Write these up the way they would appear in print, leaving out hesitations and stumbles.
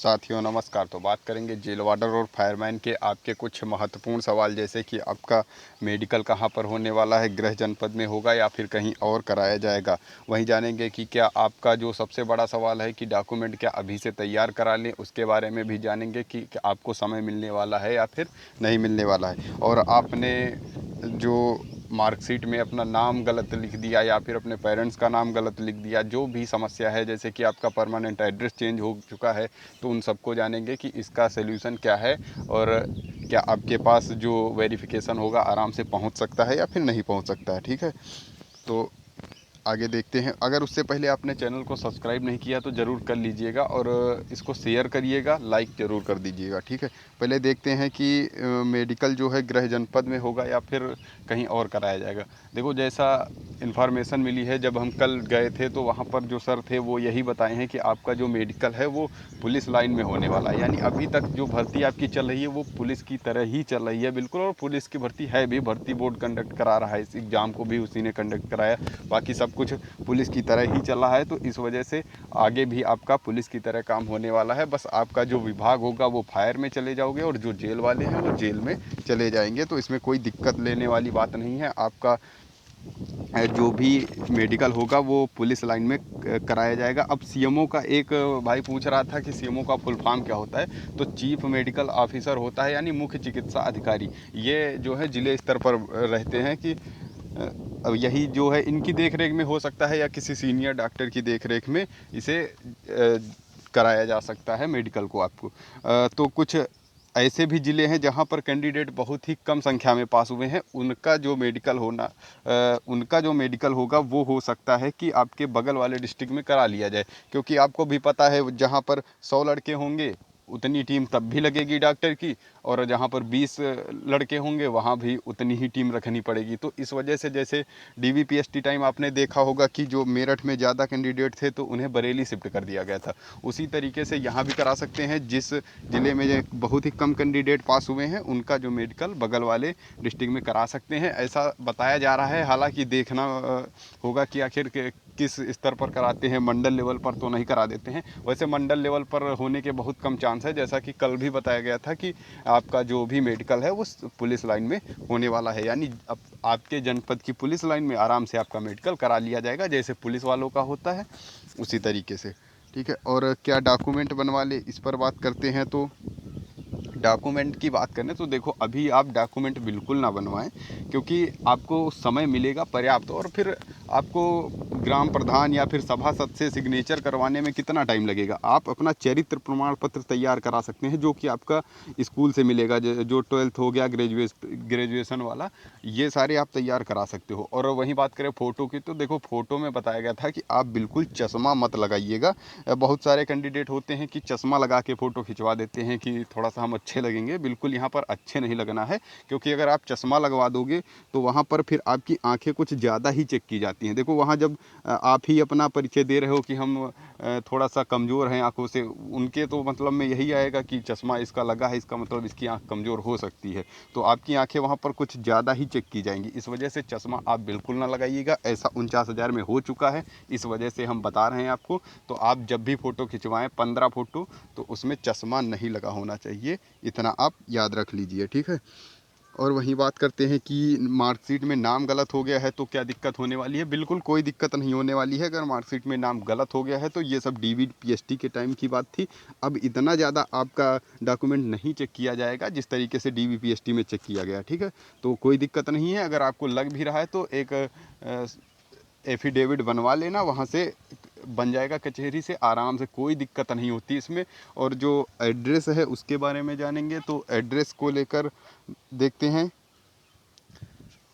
साथियों नमस्कार। तो बात करेंगे जेल वार्डर और फायरमैन के आपके कुछ महत्वपूर्ण सवाल, जैसे कि आपका मेडिकल कहाँ पर होने वाला है, गृह जनपद में होगा या फिर कहीं और कराया जाएगा। वहीं जानेंगे कि क्या आपका जो सबसे बड़ा सवाल है कि डॉक्यूमेंट क्या अभी से तैयार करा लें, उसके बारे में भी जानेंगे कि आपको समय मिलने वाला है या फिर नहीं मिलने वाला है। और आपने जो मार्कशीट में अपना नाम गलत लिख दिया या फिर अपने पेरेंट्स का नाम गलत लिख दिया, जो भी समस्या है, जैसे कि आपका परमानेंट एड्रेस चेंज हो चुका है, तो उन सबको जानेंगे कि इसका सलूशन क्या है और क्या आपके पास जो वेरिफिकेशन होगा आराम से पहुंच सकता है या फिर नहीं पहुंच सकता है। ठीक है, तो आगे देखते हैं। अगर उससे पहले आपने चैनल को सब्सक्राइब नहीं किया तो ज़रूर कर लीजिएगा और इसको शेयर करिएगा, लाइक ज़रूर कर दीजिएगा। ठीक है, पहले देखते हैं कि मेडिकल जो है गृह जनपद में होगा या फिर कहीं और कराया जाएगा। देखो, जैसा इन्फॉर्मेशन मिली है, जब हम कल गए थे तो वहाँ पर जो सर थे वो यही बताए हैं कि आपका जो मेडिकल है वो पुलिस लाइन में होने वाला है। यानी अभी तक जो भर्ती आपकी चल रही है वो पुलिस की तरह ही चल रही है बिल्कुल, और पुलिस की भर्ती है भी। भर्ती बोर्ड कंडक्ट करा रहा है, इस एग्ज़ाम को भी उसी ने कंडक्ट कराया। बाकी सब कुछ पुलिस की तरह ही चल रहा है, तो इस वजह से आगे भी आपका पुलिस की तरह काम होने वाला है। बस आपका जो विभाग होगा वो फायर में चले जाओगे और जो जेल वाले हैं वो जेल में चले जाएंगे, तो इसमें कोई दिक्कत लेने वाली बात नहीं है। आपका जो भी मेडिकल होगा वो पुलिस लाइन में कराया जाएगा। अब सीएमओ का एक भाई पूछ रहा था कि सीएमओ का फुल फॉर्म क्या होता है, तो चीफ मेडिकल ऑफिसर होता है, यानी मुख्य चिकित्सा अधिकारी। ये जो है जिले स्तर पर रहते हैं कि अब यही जो है इनकी देख रेख में हो सकता है या किसी सीनियर डॉक्टर की देख रेख में इसे कराया जा सकता है मेडिकल को आपको। तो कुछ ऐसे भी ज़िले हैं जहां पर कैंडिडेट बहुत ही कम संख्या में पास हुए हैं, उनका जो मेडिकल होगा वो हो सकता है कि आपके बगल वाले डिस्ट्रिक्ट में करा लिया जाए। क्योंकि आपको भी पता है जहां पर 100 लड़के होंगे उतनी टीम तब भी लगेगी डॉक्टर की, और जहाँ पर 20 लड़के होंगे वहाँ भी उतनी ही टीम रखनी पड़ेगी। तो इस वजह से जैसे डीवीपीएसटी टाइम आपने देखा होगा कि जो मेरठ में ज़्यादा कैंडिडेट थे तो उन्हें बरेली शिफ्ट कर दिया गया था, उसी तरीके से यहाँ भी करा सकते हैं। जिस ज़िले में बहुत ही कम कैंडिडेट पास हुए हैं उनका जो मेडिकल बगल वाले डिस्ट्रिक्ट में करा सकते हैं, ऐसा बताया जा रहा है। हालांकि देखना होगा कि आखिर किस स्तर पर कराते हैं। मंडल लेवल पर तो नहीं करा देते हैं, वैसे मंडल लेवल पर होने के बहुत कम चांस है, जैसा कि कल भी बताया गया था कि आपका जो भी मेडिकल है वो पुलिस लाइन में होने वाला है। यानी अब आपके जनपद की पुलिस लाइन में आराम से आपका मेडिकल करा लिया जाएगा, जैसे पुलिस वालों का होता है उसी तरीके से। ठीक है, और क्या डॉक्यूमेंट बनवा ले, इस पर बात करते हैं। तो डॉक्यूमेंट की बात करें तो देखो, अभी आप डॉक्यूमेंट बिल्कुल ना बनवाएं, क्योंकि आपको समय मिलेगा पर्याप्त, और फिर आपको ग्राम प्रधान या फिर सभासद से सिग्नेचर करवाने में कितना टाइम लगेगा। आप अपना चरित्र प्रमाण पत्र तैयार करा सकते हैं, जो कि आपका स्कूल से मिलेगा, जो 12th हो गया, ग्रेजुएशन वाला, ये सारे आप तैयार करा सकते हो। और वहीं बात करें फ़ोटो की, तो देखो फ़ोटो में बताया गया था कि आप बिल्कुल चश्मा मत लगाइएगा। बहुत सारे कैंडिडेट होते हैं कि चश्मा लगा के फ़ोटो खिंचवा देते हैं कि थोड़ा सा हम अच्छे लगेंगे। बिल्कुल यहाँ पर अच्छे नहीं लगना है, क्योंकि अगर आप चश्मा लगवा दोगे तो वहाँ पर फिर आपकी आंखें कुछ ज़्यादा ही चेक की जाती हैं। देखो, वहाँ जब आप ही अपना परिचय दे रहे हो कि हम थोड़ा सा कमज़ोर हैं आंखों से, उनके तो मतलब में यही आएगा कि चश्मा इसका लगा है, इसका मतलब इसकी आंख कमज़ोर हो सकती है, तो आपकी आंखें वहाँ पर कुछ ज़्यादा ही चेक की जाएंगी। इस वजह से चश्मा आप बिल्कुल ना लगाइएगा। ऐसा 49,000 में हो चुका है, इस वजह से हम बता रहे हैं आपको। तो आप जब भी फ़ोटो खिंचवाएं 15 फ़ोटो, तो उसमें चश्मा नहीं लगा होना चाहिए, इतना आप याद रख लीजिए। ठीक है, और वहीं बात करते हैं कि मार्कशीट में नाम गलत हो गया है तो क्या दिक्कत होने वाली है। बिल्कुल कोई दिक्कत नहीं होने वाली है। अगर मार्कशीट में नाम गलत हो गया है तो ये सब डीवीपीएसटी के टाइम की बात थी। अब इतना ज़्यादा आपका डॉक्यूमेंट नहीं चेक किया जाएगा जिस तरीके से डीवीपीएसटी में चेक किया गया। ठीक है, तो कोई दिक्कत नहीं है। अगर आपको लग भी रहा है तो एक एफिडेविट बनवा लेना, वहाँ से बन जाएगा कचहरी से आराम से, कोई दिक्कत नहीं होती इसमें। और जो एड्रेस है उसके बारे में जानेंगे, तो एड्रेस को लेकर देखते हैं।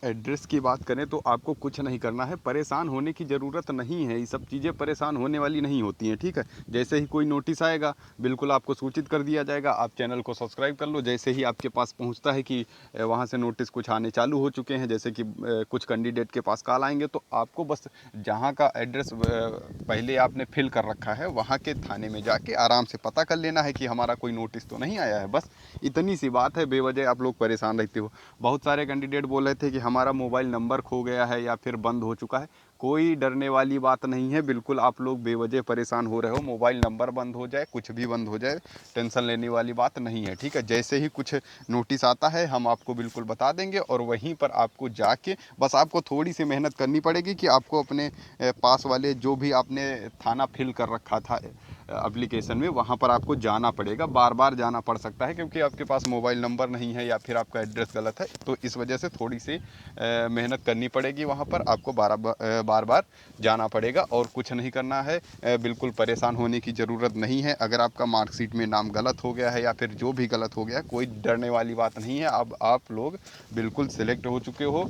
एड्रेस की बात करें तो आपको कुछ नहीं करना है, परेशान होने की ज़रूरत नहीं है। ये सब चीज़ें परेशान होने वाली नहीं होती हैं। ठीक है, जैसे ही कोई नोटिस आएगा बिल्कुल आपको सूचित कर दिया जाएगा। आप चैनल को सब्सक्राइब कर लो, जैसे ही आपके पास पहुंचता है कि वहां से नोटिस कुछ आने चालू हो चुके हैं, जैसे कि कुछ कैंडिडेट के पास कॉल आएंगे, तो आपको बस जहाँ का एड्रेस पहले आपने फिल कर रखा है वहाँ के थाने में जाके आराम से पता कर लेना है कि हमारा कोई नोटिस तो नहीं आया है। बस इतनी सी बात है। बेवजह आप लोग परेशान रहते हो। बहुत सारे कैंडिडेट बोल रहे थे कि हमारा मोबाइल नंबर खो गया है या फिर बंद हो चुका है। कोई डरने वाली बात नहीं है। बिल्कुल आप लोग बेवजह परेशान हो रहे हो, मोबाइल नंबर बंद हो जाए, कुछ भी बंद हो जाए, टेंशन लेने वाली बात नहीं है, ठीक है। जैसे ही कुछ नोटिस आता है हम आपको बिल्कुल बता देंगे, और वहीं पर आपको जाके बस आपको थोड़ी सी मेहनत करनी पड़ेगी कि आपको अपने पास वाले जो भी आपने थाना फिल कर रखा था एप्लीकेशन में, वहाँ पर आपको जाना पड़ेगा। बार बार जाना पड़ सकता है क्योंकि आपके पास मोबाइल नंबर नहीं है या फिर आपका एड्रेस गलत है, तो इस वजह से थोड़ी सी मेहनत करनी पड़ेगी। वहाँ पर आपको बार बार जाना पड़ेगा और कुछ नहीं करना है। बिल्कुल परेशान होने की ज़रूरत नहीं है। अगर आपका मार्कशीट में नाम गलत हो गया है या फिर जो भी गलत हो गया है, कोई डरने वाली बात नहीं है। अब आप लोग बिल्कुल सिलेक्ट हो चुके हो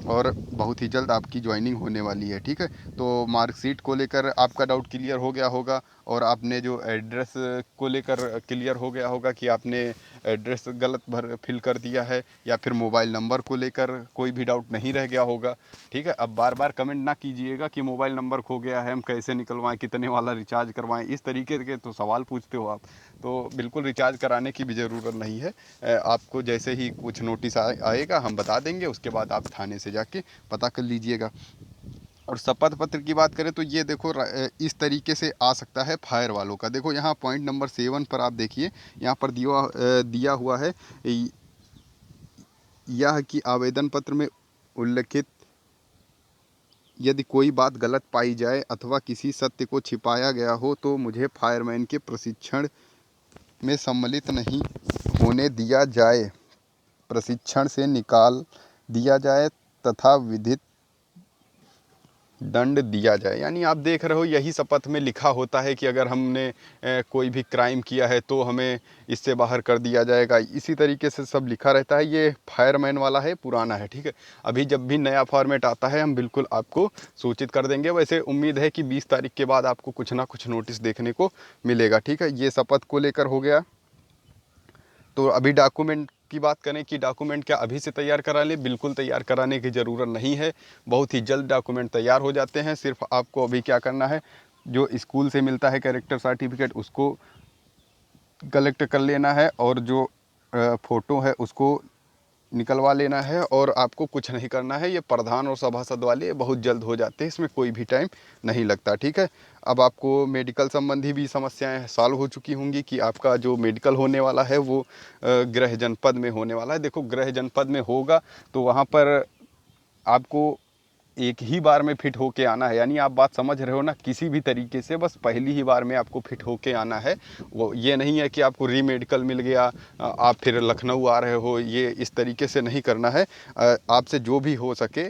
और बहुत ही जल्द आपकी ज्वाइनिंग होने वाली है, ठीक है। तो मार्कशीट को लेकर आपका डाउट क्लियर हो गया होगा, और आपने जो एड्रेस को लेकर क्लियर हो गया होगा कि आपने एड्रेस गलत भर फिल कर दिया है, या फिर मोबाइल नंबर को लेकर कोई भी डाउट नहीं रह गया होगा, ठीक है। अब बार बार कमेंट ना कीजिएगा कि मोबाइल नंबर खो गया है, हम कैसे निकलवाएं, कितने वाला रिचार्ज करवाएं, इस तरीके के तो सवाल पूछते हो आप। तो बिल्कुल रिचार्ज कराने की भी ज़रूरत नहीं है। आपको जैसे ही कुछ नोटिस आएगा हम बता देंगे, उसके बाद आप थाने से जाके पता कर लीजिएगा। और शपथ पत्र की बात करें तो ये देखो इस तरीके से आ सकता है फायर वालों का। देखो यहाँ पॉइंट नंबर 7 पर आप देखिए, यहाँ पर दिया हुआ है यह कि आवेदन पत्र में उल्लिखित यदि कोई बात गलत पाई जाए अथवा किसी सत्य को छिपाया गया हो तो मुझे फायरमैन के प्रशिक्षण में सम्मिलित नहीं होने दिया जाए, प्रशिक्षण से निकाल दिया जाए तथा विधिक दंड दिया जाए। यानी आप देख रहे हो यही शपथ में लिखा होता है कि अगर हमने कोई भी क्राइम किया है तो हमें इससे बाहर कर दिया जाएगा। इसी तरीके से सब लिखा रहता है। ये फायरमैन वाला है, पुराना है, ठीक है। अभी जब भी नया फॉर्मेट आता है हम बिल्कुल आपको सूचित कर देंगे। वैसे उम्मीद है कि 20 तारीख के बाद आपको कुछ ना कुछ नोटिस देखने को मिलेगा, ठीक है। ये शपथ को लेकर हो गया। तो अभी डॉक्यूमेंट की बात करें कि डॉक्यूमेंट क्या अभी से तैयार करा लें, बिल्कुल तैयार कराने की ज़रूरत नहीं है। बहुत ही जल्द डॉक्यूमेंट तैयार हो जाते हैं। सिर्फ आपको अभी क्या करना है, जो स्कूल से मिलता है कैरेक्टर सर्टिफिकेट उसको कलेक्ट कर लेना है, और जो फ़ोटो है उसको निकलवा लेना है, और आपको कुछ नहीं करना है। ये प्रधान और सभासद वाले बहुत जल्द हो जाते हैं, इसमें कोई भी टाइम नहीं लगता, ठीक है। अब आपको मेडिकल संबंधी भी समस्याएं सॉल्व हो चुकी होंगी कि आपका जो मेडिकल होने वाला है वो गृह जनपद में होने वाला है। देखो गृह जनपद में होगा तो वहाँ पर आपको एक ही बार में फिट होके आना है। यानी आप बात समझ रहे हो ना, किसी भी तरीके से बस पहली ही बार में आपको फिट होके आना है। वो ये नहीं है कि आपको री मेडिकल मिल गया आप फिर लखनऊ आ रहे हो, ये इस तरीके से नहीं करना है। आपसे जो भी हो सके,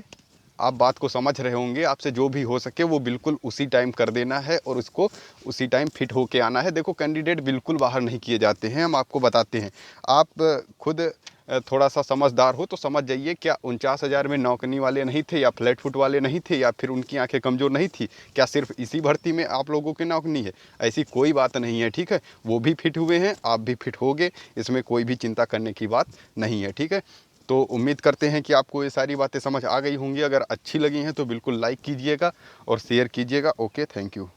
आप बात को समझ रहे होंगे, आपसे जो भी हो सके वो बिल्कुल उसी टाइम कर देना है और उसको उसी टाइम फिट होके आना है। देखो कैंडिडेट बिल्कुल बाहर नहीं किए जाते हैं, हम आपको बताते हैं। आप खुद थोड़ा सा समझदार हो तो समझ जाइए, क्या 49,000 में नौकरी वाले नहीं थे, या फ्लैट फुट वाले नहीं थे, या फिर उनकी आंखें कमज़ोर नहीं थी? क्या सिर्फ इसी भर्ती में आप लोगों की नौकरी है? ऐसी कोई बात नहीं है, ठीक है। वो भी फिट हुए हैं, आप भी फिट होगे, इसमें कोई भी चिंता करने की बात नहीं है, ठीक है। तो उम्मीद करते हैं कि आपको ये सारी बातें समझ आ गई होंगी। अगर अच्छी लगी हैं तो बिल्कुल लाइक कीजिएगा और शेयर कीजिएगा। Okay, thank you.